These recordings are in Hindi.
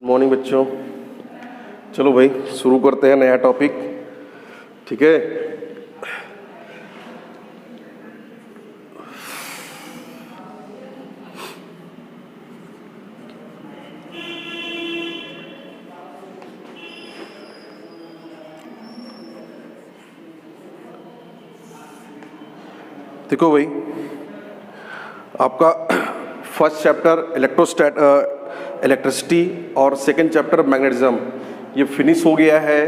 मॉर्निंग बच्चों, चलो भाई शुरू करते हैं नया टॉपिक। ठीक है, देखो भाई आपका फर्स्ट चैप्टर इलेक्ट्रिसिटी और सेकंड चैप्टर मैग्नेटिज्म ये फिनिश हो गया है।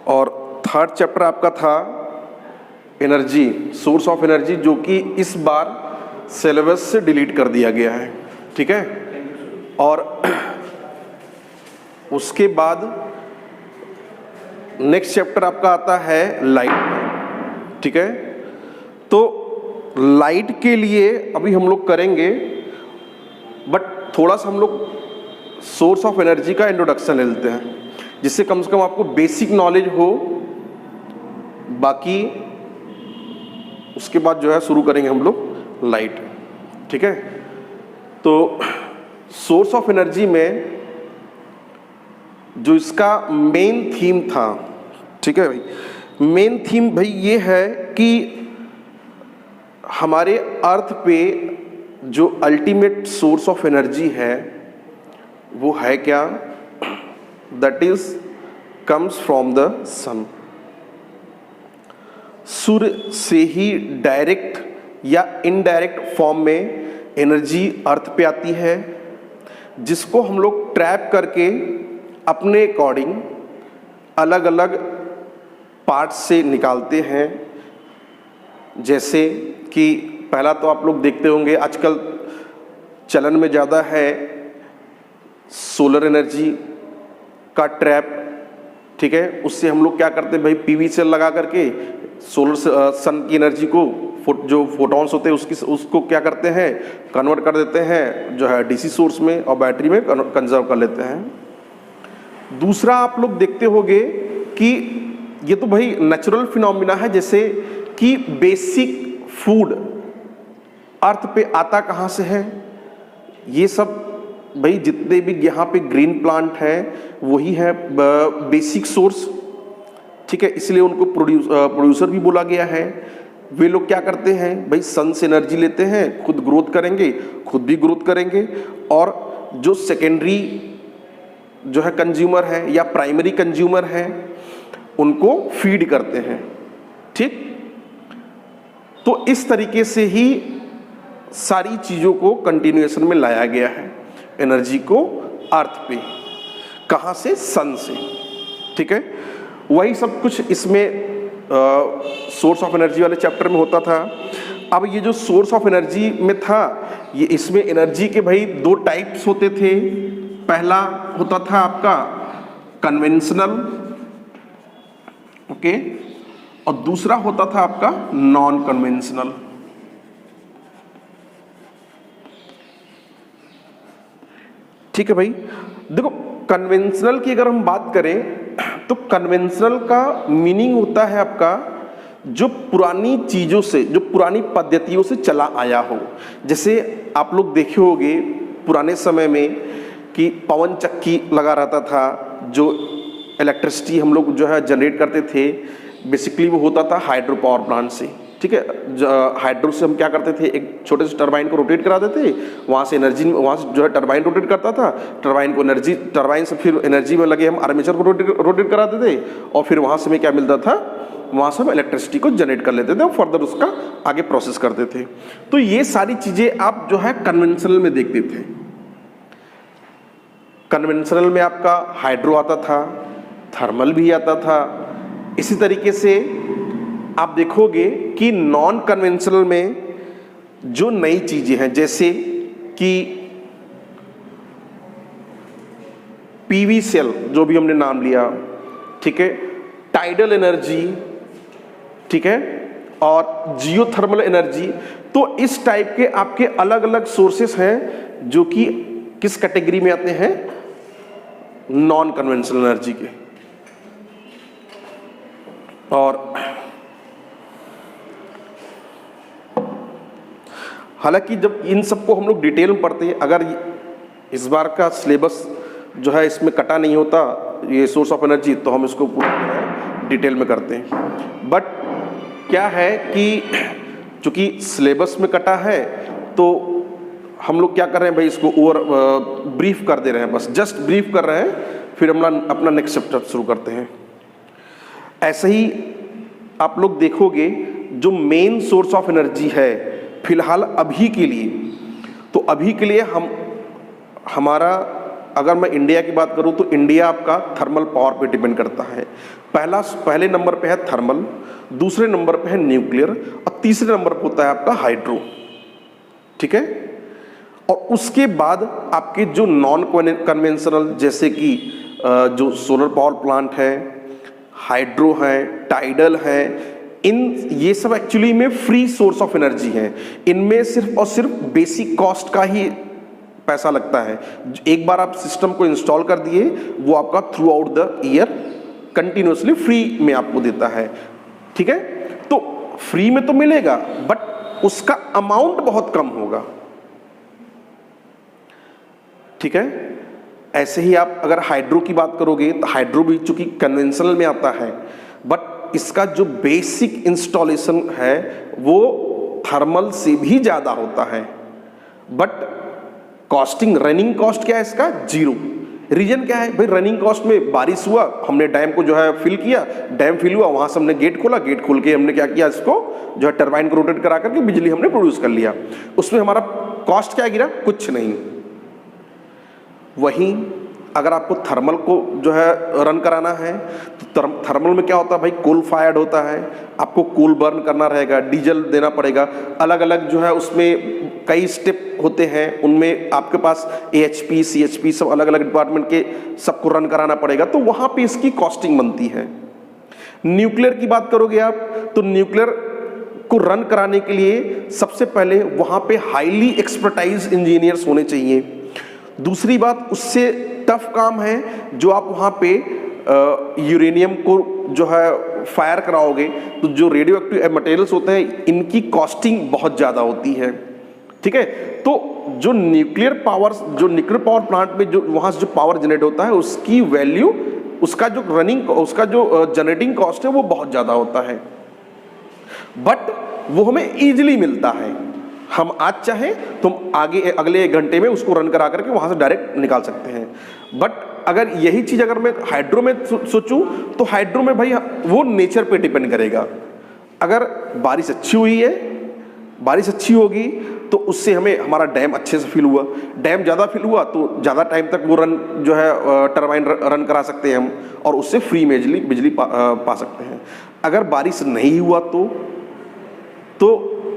और थर्ड चैप्टर आपका था एनर्जी, सोर्स ऑफ एनर्जी, जो कि इस बार सिलेबस से डिलीट कर दिया गया है। ठीक है, और उसके बाद नेक्स्ट चैप्टर आपका आता है लाइट। ठीक है, तो लाइट के लिए अभी हम लोग करेंगे, बट थोड़ा सा हम लोग सोर्स ऑफ एनर्जी का इंट्रोडक्शन ले लेते हैं, जिससे कम से कम आपको बेसिक नॉलेज हो। बाकी उसके बाद जो है शुरू करेंगे हम लोग लाइट। ठीक है, तो सोर्स ऑफ एनर्जी में जो इसका मेन थीम था, ठीक है भाई, मेन थीम भाई ये है कि हमारे अर्थ पे जो अल्टीमेट सोर्स ऑफ एनर्जी है वो है क्या? That is comes from the sun. सूर्य से ही डायरेक्ट या इनडायरेक्ट फॉर्म में एनर्जी अर्थ पे आती है, जिसको हम लोग ट्रैप करके अपने अकॉर्डिंग अलग अलग पार्ट से निकालते हैं। जैसे कि पहला तो आप लोग देखते होंगे आजकल चलन में ज़्यादा है सोलर एनर्जी का ट्रैप। ठीक है, उससे हम लोग क्या करते हैं भाई, पीवी सेल लगा करके सोलर सन की एनर्जी को जो फोटॉन्स होते हैं उसको क्या करते हैं, कन्वर्ट कर देते हैं जो है डीसी सोर्स में, और बैटरी में कंजर्व कर लेते हैं। दूसरा आप लोग देखते होंगे कि ये तो भाई नेचुरल फिनोमिना है, जैसे कि बेसिक फूड अर्थ पे आता कहाँ से है? ये सब भाई जितने भी यहाँ पे ग्रीन प्लांट है वही है बेसिक सोर्स। ठीक है, इसलिए उनको प्रोड्यूसर भी बोला गया है। वे लोग क्या करते हैं भाई, सन से एनर्जी लेते हैं, खुद ग्रोथ करेंगे, खुद भी ग्रोथ करेंगे, और जो सेकेंडरी जो है कंज्यूमर है या प्राइमरी कंज्यूमर है उनको फीड करते हैं। ठीक, तो इस तरीके से ही सारी चीज़ों को कंटिन्यूएशन में लाया गया है, एनर्जी को अर्थ पे। कहाँ से? सन से। ठीक है, वही सब कुछ इसमें सोर्स ऑफ एनर्जी वाले चैप्टर में होता था। अब ये जो सोर्स ऑफ एनर्जी में था, ये इसमें एनर्जी के भाई दो टाइप्स होते थे। पहला होता था आपका कन्वेंशनल, ओके, और दूसरा होता था आपका नॉन कन्वेंशनल। ठीक है भाई, देखो कन्वेंशनल की अगर हम बात करें तो कन्वेंशनल का मीनिंग होता है आपका जो पुरानी चीज़ों से, जो पुरानी पद्धतियों से चला आया हो। जैसे आप लोग देखे होंगे पुराने समय में कि पवन चक्की लगा रहता था, जो इलेक्ट्रिसिटी हम लोग जो है जनरेट करते थे, बेसिकली वो होता था हाइड्रो पावर प्लांट से। ठीक है, हाइड्रो से हम क्या करते थे, एक छोटे से टरबाइन को रोटेट करा देते, वहाँ से एनर्जी, वहाँ से जो है टरबाइन रोटेट करता था, टरबाइन को एनर्जी, टरबाइन से फिर एनर्जी में लगे हम आर्मेचर को रोटेट करा देते, और फिर वहाँ से हमें क्या मिलता था, वहाँ से हम इलेक्ट्रिसिटी को जनरेट कर लेते थे और फर्दर उसका आगे प्रोसेस करते थे। तो ये सारी चीज़ें आप जो है कन्वेंशनल में देखते थे। कन्वेंशनल में आपका हाइड्रो आता था, थर्मल भी आता था। इसी तरीके से आप देखोगे कि नॉन कन्वेंशनल में जो नई चीजें हैं, जैसे कि पीवी सेल जो भी हमने नाम लिया, ठीक है, टाइडल एनर्जी, ठीक है, और जियोथर्मल एनर्जी। तो इस टाइप के आपके अलग अलग सोर्सेस हैं जो कि किस कैटेगरी में आते हैं, नॉन कन्वेंशनल एनर्जी के। और हालांकि जब इन सबको हम लोग डिटेल में पढ़ते हैं, अगर इस बार का सिलेबस जो है इसमें कटा नहीं होता ये सोर्स ऑफ एनर्जी, तो हम इसको पूरा डिटेल में करते हैं। बट क्या है कि चूँकि सिलेबस में कटा है तो हम लोग क्या कर रहे हैं भाई, इसको ओवर ब्रीफ कर दे रहे हैं, बस जस्ट ब्रीफ कर रहे हैं, फिर हम अपना नेक्स्ट चैप्टर शुरू करते हैं। ऐसे ही आप लोग देखोगे जो मेन सोर्स ऑफ एनर्जी है फिलहाल अभी के लिए, तो अभी के लिए हमारा अगर मैं इंडिया की बात करूं तो इंडिया आपका थर्मल पावर पे डिपेंड करता है। पहले नंबर पे है थर्मल, दूसरे नंबर पे है न्यूक्लियर और तीसरे नंबर पे होता है आपका हाइड्रो, ठीक है। और उसके बाद आपके जो नॉन कन्वेंशनल जैसे कि जो सोलर पावर प्लांट है, हाइड्रो है, टाइडल है, ये सब एक्चुअली में फ्री सोर्स ऑफ एनर्जी हैं। इनमें सिर्फ और सिर्फ बेसिक कॉस्ट का ही पैसा लगता है। एक बार आप सिस्टम को इंस्टॉल कर दिए, वो आपका through out the year continuously free में आपको देता है, ठीक है। तो फ्री में तो मिलेगा बट उसका अमाउंट बहुत कम होगा, ठीक है। ऐसे ही आप अगर हाइड्रो की बात करोगे तो हाइड्रो भी चूंकि कन्वेंशनल में आता है, बट इसका जो बेसिक इंस्टॉलेशन है वो थर्मल से भी ज़्यादा होता है। बट कॉस्टिंग, रनिंग कॉस्ट क्या है इसका? जीरो। रीजन क्या है भाई? रनिंग कॉस्ट में बारिश हुआ, हमने डैम को जो है फिल किया, डैम फिल हुआ, वहाँ से हमने गेट खोला, गेट खोल के हमने क्या किया, इसको जो है टरबाइन को रोटेट करा करके बिजली हमने प्रोड्यूस कर लिया। उसमें हमारा कॉस्ट क्या गिरा? कुछ नहीं। वहीं अगर आपको थर्मल को जो है रन कराना है तो थर्मल में क्या होता है भाई? कोल फायर्ड होता है, आपको कोल बर्न करना रहेगा, डीजल देना पड़ेगा, अलग अलग जो है उसमें कई स्टेप होते हैं, उनमें आपके पास AHP, CHP सब अलग अलग डिपार्टमेंट के सबको रन कराना पड़ेगा, तो वहाँ पे इसकी कॉस्टिंग बनती है। न्यूक्लियर की बात करोगे आप तो न्यूक्लियर को रन कराने के लिए सबसे पहले वहाँ पे हाईली एक्सपर्टाइज इंजीनियर्स होने चाहिए। दूसरी बात, उससे टफ काम है जो आप वहाँ पे यूरेनियम को जो है फायर कराओगे तो जो रेडियो एक्टिव मटेरियल्स होते हैं इनकी कॉस्टिंग बहुत ज़्यादा होती है, ठीक है। तो जो न्यूक्लियर पावर प्लांट में जो वहाँ से जो पावर जनरेट होता है उसकी वैल्यू, उसका जो जनरेटिंग कॉस्ट है वो बहुत ज़्यादा होता है, बट वो हमें ईजिली मिलता है। हम आज चाहें तो आगे अगले 1 घंटे में उसको रन करा करके वहाँ से डायरेक्ट निकाल सकते हैं। बट अगर यही चीज़ अगर मैं हाइड्रो में सोचूं तो हाइड्रो में भाई वो नेचर पे डिपेंड करेगा। अगर बारिश अच्छी हुई है, बारिश अच्छी होगी तो उससे हमारा डैम अच्छे से फिल हुआ, डैम ज़्यादा फिल हुआ तो ज़्यादा टाइम तक वो रन जो है टरबाइन रन करा सकते हैं हम, और उससे फ्री में बिजली पा सकते हैं। अगर बारिश नहीं हुआ तो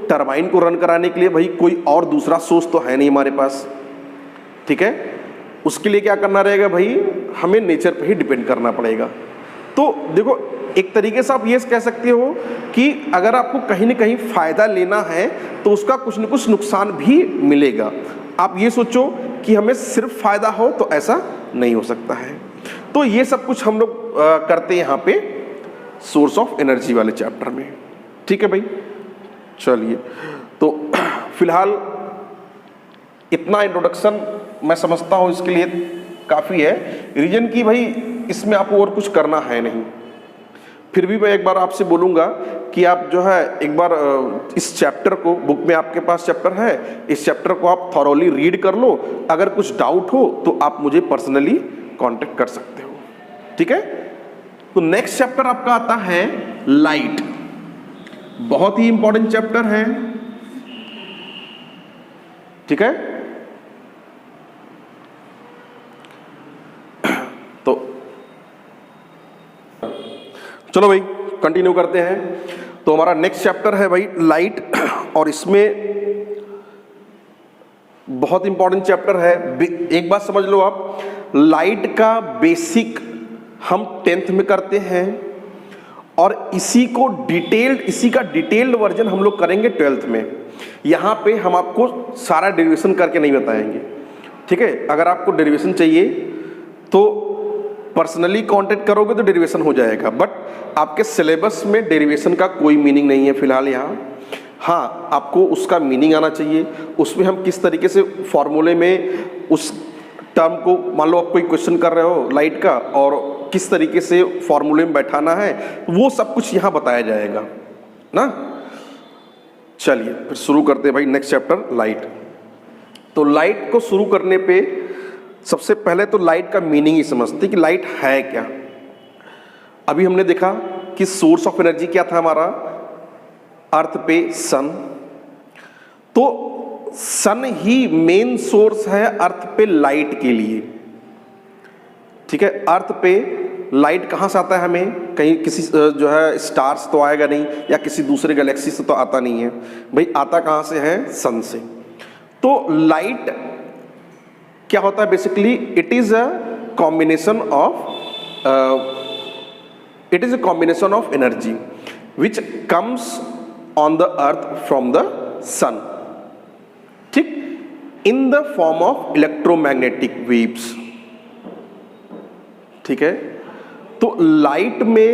टरबाइन को रन कराने के लिए भाई कोई और दूसरा सोर्स तो है नहीं हमारे पास, ठीक है। उसके लिए क्या करना रहेगा भाई? हमें नेचर पे ही डिपेंड करना पड़ेगा। तो देखो, एक तरीके से आप ये कह सकते हो कि अगर आपको कहीं ना कहीं फ़ायदा लेना है तो उसका कुछ न कुछ नुकसान भी मिलेगा। आप ये सोचो कि हमें सिर्फ फ़ायदा हो तो ऐसा नहीं हो सकता है। तो ये सब कुछ हम लोग करते हैं यहाँ पे सोर्स ऑफ एनर्जी वाले चैप्टर में, ठीक है भाई। चलिए, तो फिलहाल इतना इंट्रोडक्शन मैं समझता हूँ इसके लिए काफ़ी है। रीजन की भाई इसमें आपको और कुछ करना है नहीं। फिर भी मैं एक बार आपसे बोलूँगा कि आप जो है एक बार इस चैप्टर को, बुक में आपके पास चैप्टर है, इस चैप्टर को आप थॉरोली रीड कर लो। अगर कुछ डाउट हो तो आप मुझे पर्सनली कांटेक्ट कर सकते हो, ठीक है। तो नेक्स्ट चैप्टर आपका आता है लाइट। बहुत ही इंपॉर्टेंट चैप्टर है, ठीक है। तो चलो भाई कंटिन्यू करते हैं। तो हमारा नेक्स्ट चैप्टर है भाई लाइट, और इसमें बहुत इंपॉर्टेंट चैप्टर है। एक बात समझ लो आप, लाइट का बेसिक हम 10th में करते हैं और इसी का डिटेल्ड वर्जन हम लोग करेंगे 12th में। यहाँ पे हम आपको सारा डेरिवेशन करके नहीं बताएंगे, ठीक है। अगर आपको डेरिवेशन चाहिए तो पर्सनली कांटेक्ट करोगे तो डेरिवेशन हो जाएगा, बट आपके सिलेबस में डेरिवेशन का कोई मीनिंग नहीं है फिलहाल यहाँ। हाँ, आपको उसका मीनिंग आना चाहिए, उसमें हम किस तरीके से फॉर्मूले में उस टर्म को, मान लो आप कोई क्वेश्चन कर रहे हो लाइट का और किस तरीके से फॉर्मूले में बैठाना है, वो सब कुछ यहाँ बताया जाएगा ना। चलिए फिर शुरू करते हैं भाई नेक्स्ट चैप्टर लाइट। तो लाइट को शुरू करने पे सबसे पहले तो लाइट का मीनिंग ही समझते कि लाइट है क्या। अभी हमने देखा कि सोर्स ऑफ एनर्जी क्या था हमारा, अर्थ पे सन। तो सन ही मेन सोर्स है अर्थ पे लाइट के लिए, ठीक है। अर्थ पे लाइट कहाँ से आता है हमें, कहीं किसी जो है स्टार्स तो आएगा नहीं, या किसी दूसरे गैलेक्सी से तो आता नहीं है भाई, आता कहाँ से है, सन से। तो लाइट क्या होता है basically, it is a combination of energy which comes on the earth from the sun, ठीक, in the form of electromagnetic waves, ठीक है। तो लाइट में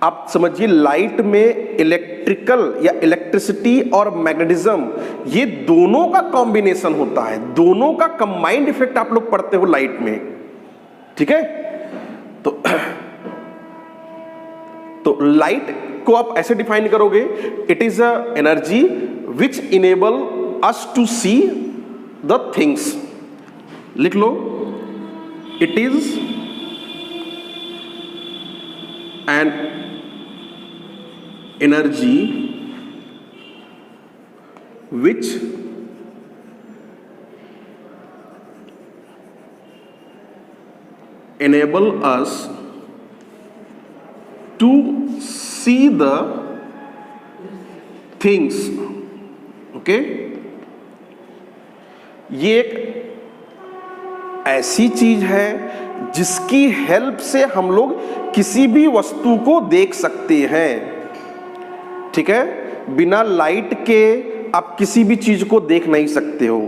आप समझिए, लाइट में इलेक्ट्रिकल या इलेक्ट्रिसिटी और मैग्नेटिज्म, ये दोनों का कॉम्बिनेशन होता है, दोनों का कंबाइंड इफेक्ट आप लोग पढ़ते हो लाइट में, ठीक है। तो लाइट को आप ऐसे डिफाइन करोगे, it is a energy which enable us to see the things. लिख लो, it is an energy which enable us to see the things, okay। ये एक ऐसी चीज है जिसकी हेल्प से हम लोग किसी भी वस्तु को देख सकते हैं, ठीक है। बिना लाइट के आप किसी भी चीज को देख नहीं सकते हो।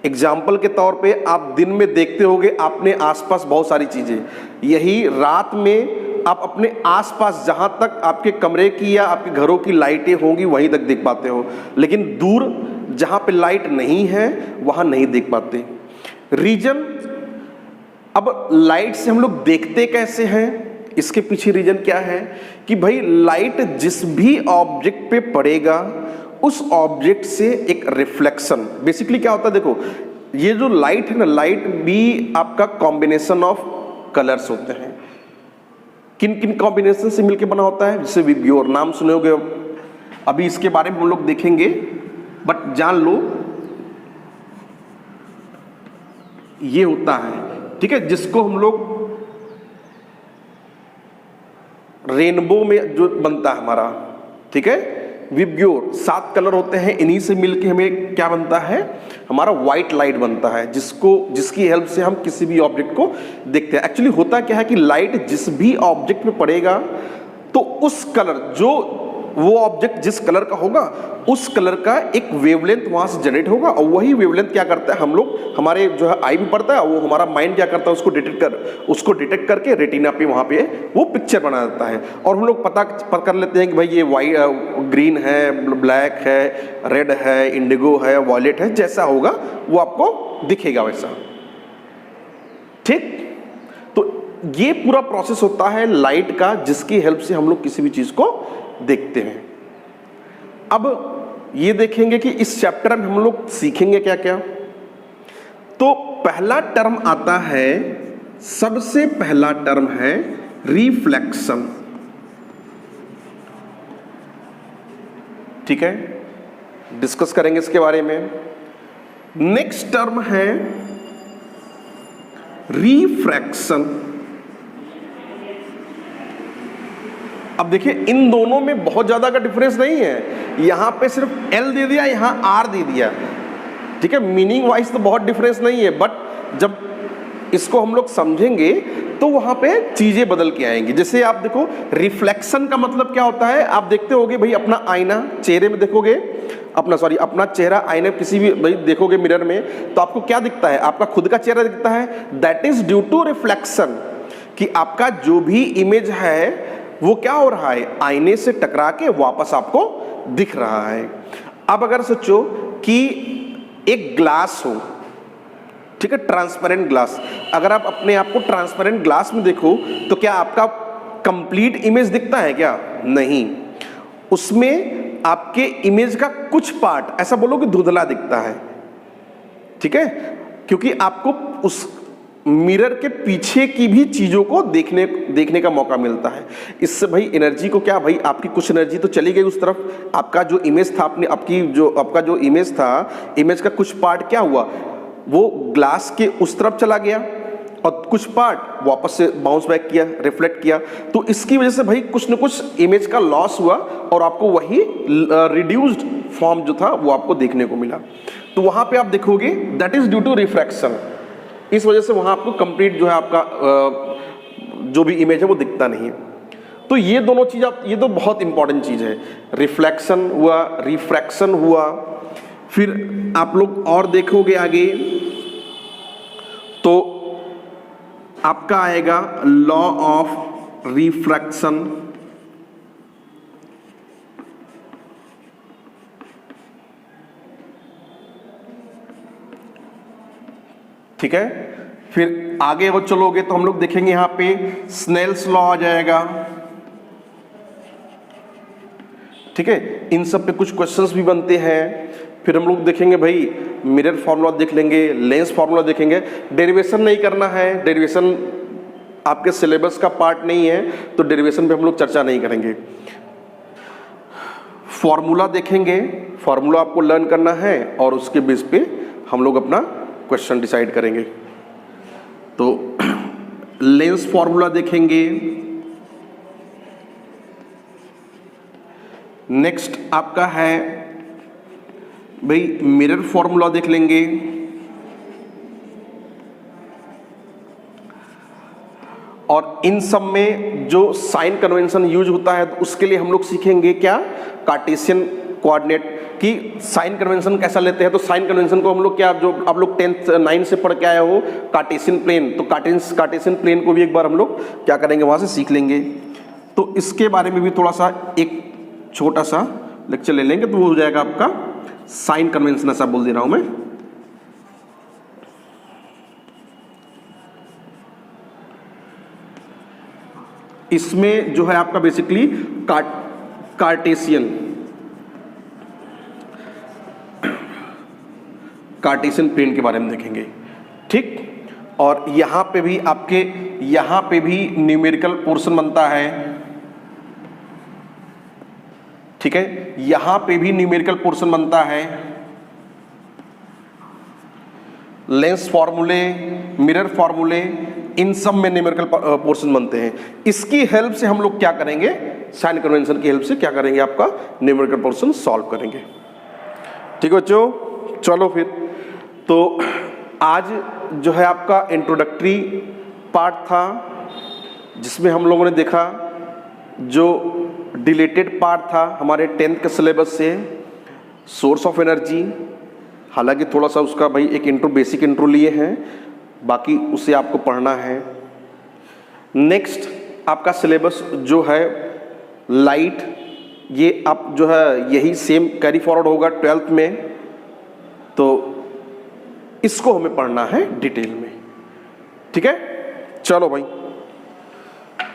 एग्जाम्पल के तौर पे आप दिन में देखते होगे आपने आसपास बहुत सारी चीजें, यही रात में आप अपने आसपास जहां तक आपके कमरे की या आपके घरों की लाइटें होंगी वहीं तक देख पाते हो, लेकिन दूर जहां पे लाइट नहीं है वहां नहीं देख पाते। रीजन, अब लाइट से हम लोग देखते कैसे हैं, इसके पीछे रीजन क्या है कि भाई लाइट जिस भी ऑब्जेक्ट पे पड़ेगा उस ऑब्जेक्ट से एक रिफ्लेक्शन, बेसिकली क्या होता है, देखो ये जो लाइट है ना, लाइट भी आपका कॉम्बिनेशन ऑफ कलर्स होते हैं। किन किन कॉम्बिनेशन से मिलके बना होता है, जैसे विब्योर नाम सुने होगे, अभी इसके बारे में हम लोग देखेंगे, बट जान लो ये होता है, ठीक है, जिसको हम लोग रेनबो में जो बनता है हमारा, ठीक है, विब्योर 7 कलर होते हैं, इन्हीं से मिलके हमें क्या बनता है, हमारा व्हाइट लाइट बनता है, जिसकी हेल्प से हम किसी भी ऑब्जेक्ट को देखते हैं। एक्चुअली होता क्या है कि लाइट जिस भी ऑब्जेक्ट पे पड़ेगा तो उस कलर, जो वो ऑब्जेक्ट जिस कलर का होगा उस कलर का एक वेवलेंथ वहां से जनरेट होगा, और वही वेवलेंथ क्या करता है, हम लोग हमारे जो है आई भी पड़ता है, वो हमारा माइंड क्या करता है, उसको डिटेक्ट करके रेटिना पे वहां पे वो पिक्चर बना देता है, और हम लोग पता कर लेते हैं कि भाई ये वाइट, ग्रीन है, ब्लैक है, रेड है, इंडिगो है, वॉयलेट है, जैसा होगा वो आपको दिखेगा वैसा, ठीक। तो ये पूरा प्रोसेस होता है लाइट का, जिसकी हेल्प से हम लोग किसी भी चीज को देखते हैं। अब ये देखेंगे कि इस चैप्टर में हम लोग सीखेंगे क्या क्या। तो पहला टर्म आता है, सबसे पहला टर्म है रिफ्लेक्शन, ठीक है, डिस्कस करेंगे इसके बारे में। नेक्स्ट टर्म है रिफ्रैक्शन। अब देखिए इन दोनों में बहुत ज्यादा का डिफरेंस नहीं है, यहां पे सिर्फ एल दे दिया, यहां आर दे दिया, ठीक है, मीनिंग वाइज तो बहुत डिफरेंस नहीं है, बट जब इसको हम लोग समझेंगे तो वहां पे चीजें बदल के आएंगी। जैसे आप देखो रिफ्लेक्शन का मतलब क्या होता है, आप देखते होगे भाई अपना आईना, चेहरे में देखोगे अपना चेहरा आईने किसी भी भाई देखोगे मिरर में, तो आपको क्या दिखता है, आपका खुद का चेहरा दिखता है, that is due to reflection, कि आपका जो भी इमेज है वो क्या हो रहा है, आईने से टकरा के वापस आपको दिख रहा है। अब अगर सोचो कि एक ग्लास हो, ठीक है, ट्रांसपेरेंट ग्लास। अगर आप अपने आप को ट्रांसपेरेंट ग्लास में देखो तो क्या आपका कंप्लीट इमेज दिखता है क्या? नहीं, उसमें आपके इमेज का कुछ पार्ट, ऐसा बोलो कि धुंधला दिखता है, ठीक है, क्योंकि आपको उस मिरर के पीछे की भी चीजों को देखने का मौका मिलता है। इससे भाई एनर्जी को क्या, भाई आपकी कुछ एनर्जी तो चली गई उस तरफ, आपका जो इमेज था, आपका जो इमेज था, इमेज का कुछ पार्ट क्या हुआ, वो ग्लास के उस तरफ चला गया और कुछ पार्ट वापस से बाउंस बैक किया, रिफ्लेक्ट किया। तो इसकी वजह से भाई कुछ न कुछ इमेज का लॉस हुआ और आपको वही रिड्यूस्ड फॉर्म जो था वो आपको देखने को मिला। तो वहां पे आप देखोगे that is due to refraction. इस वजह से वहां आपको कंप्लीट जो है आपका जो भी इमेज है वो दिखता नहीं है। तो ये दोनों चीज ये तो बहुत इंपॉर्टेंट चीज है, रिफ्लेक्शन हुआ, रिफ्रैक्शन हुआ। फिर आप लोग और देखोगे आगे तो आपका आएगा लॉ ऑफ रिफ्रैक्शन। ठीक है, फिर आगे वो चलोगे तो हम लोग देखेंगे यहां पे स्नेल्स लॉ आ जाएगा। ठीक है, इन सब पे कुछ क्वेश्चंस भी बनते हैं। फिर हम लोग देखेंगे भाई मिरर फॉर्मूला देख लेंगे, लेंस फॉर्मूला देखेंगे। डेरिवेशन नहीं करना है, डेरिवेशन आपके सिलेबस का पार्ट नहीं है, तो डेरिवेशन पे हम लोग चर्चा नहीं करेंगे। फॉर्मूला देखेंगे, फॉर्मूला आपको लर्न करना है और उसके बेस पे हम लोग अपना क्वेश्चन डिसाइड करेंगे। तो लेंस फॉर्मूला देखेंगे। नेक्स्ट आपका है भाई मिरर फॉर्मूला देख लेंगे। और इन सब में जो साइन कन्वेंशन यूज होता है तो उसके लिए हम लोग सीखेंगे क्या, कार्टेशियन कोऑर्डिनेट की साइन कन्वेंशन कैसा लेते हैं। तो साइन कन्वेंशन को हम लोग क्या, जो आप लोग 10th 9 से पढ़ के आए हो कार्टेशियन प्लेन, तो कार्टेशियन प्लेन को भी एक बार हम लोग क्या करेंगे, वहां से सीख लेंगे। तो इसके बारे में भी थोड़ा सा एक छोटा सा लेक्चर ले लेंगे तो वो हो जाएगा आपका साइन कन्वेंशन। ऐसा बोल दे रहा हूं मैं। इसमें जो है आपका बेसिकली कार्टेशियन प्लेन के बारे में देखेंगे। ठीक, और यहां पे भी आपके यहां पे भी न्यूमेरिकल पोर्शन बनता है। ठीक है, यहां पे भी न्यूमेरिकल पोर्शन बनता है। लेंस फॉर्मूले, मिरर फॉर्मूले, इन सब में न्यूमेरिकल पोर्शन बनते हैं। इसकी हेल्प से हम लोग क्या करेंगे, साइन कन्वेंशन की हेल्प से क्या करेंगे, आपका न्यूमेरिकल पोर्शन सॉल्व करेंगे। ठीक है बच्चों, चलो फिर। तो आज जो है आपका इंट्रोडक्टरी पार्ट था, जिसमें हम लोगों ने देखा जो डिलेटेड पार्ट था हमारे 10th के सिलेबस से, सोर्स ऑफ एनर्जी। हालांकि थोड़ा सा उसका भाई एक बेसिक इंट्रो लिए हैं, बाकी उसे आपको पढ़ना है। नेक्स्ट आपका सिलेबस जो है लाइट, ये आप जो है यही सेम कैरी फॉरवर्ड होगा 12th में, तो इसको हमें पढ़ना है डिटेल में। ठीक है, चलो भाई,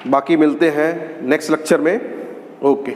बाकी मिलते हैं नेक्स्ट लेक्चर में। ओके।